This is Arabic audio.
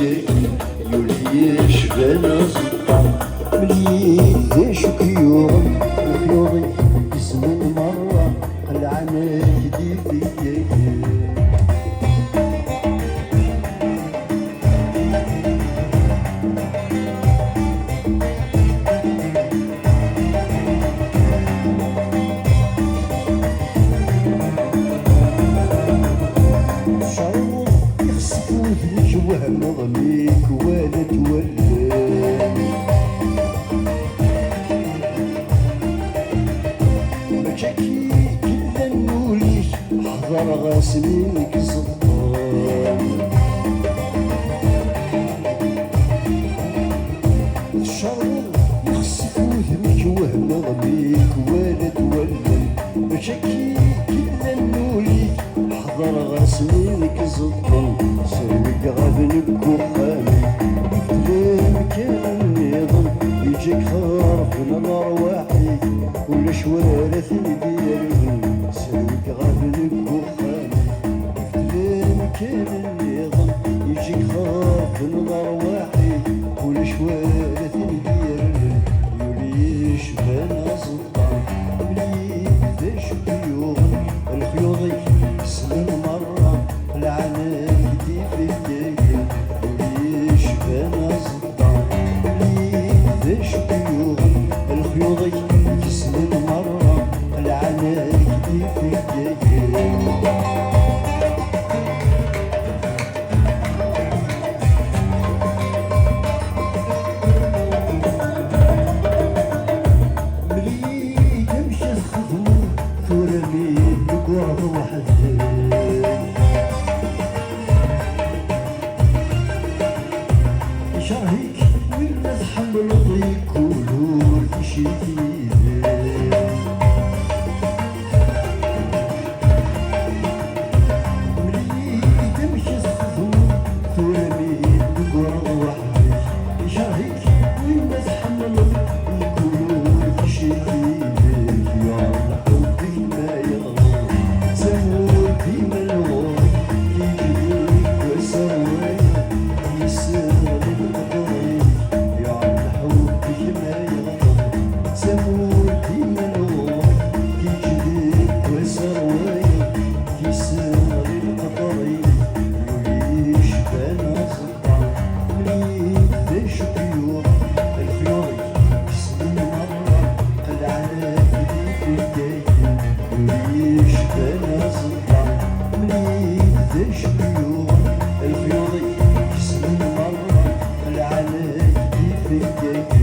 الدقاقي يولي يشبان سلطان ملي داشو كيوم الخيوضي يسمن مرة قلعنا كدي فيا نظميك ولا تولاني مجاكي كلا نوليك حضر غاسمينك سلطان الشر يخسف وهمك وهم نظميك ولا تولاني مجاكي كلا نوليك حضر غاسمينك سلطان سربك غابنك وخامي ليه كان النظام يجيك خارف من أرواحي كل شوارث ديالهم سربك غابنك وخامي ليه كان النظام يجيك خارف من أرواحي كل شوارث ديالهم يولي يشبان سلطان ملي داش الخيوط الخيوطي سنين مرة العنان الخيوضي جسم المرة العناية في الجيل ملي تمشي الخدمة ثورمي بقعد وحدي شرهيك من تحمل ضيق ونور تشيدي ملي تمشي الصدور ثورمي بقرض وحدي شرهيك من تحمل ضيق ونور تشيدي يا حبي ما يغلط سمور ديما الغور يجيك وسوي يسر الخيوط يسمن مرة العناية في الجيل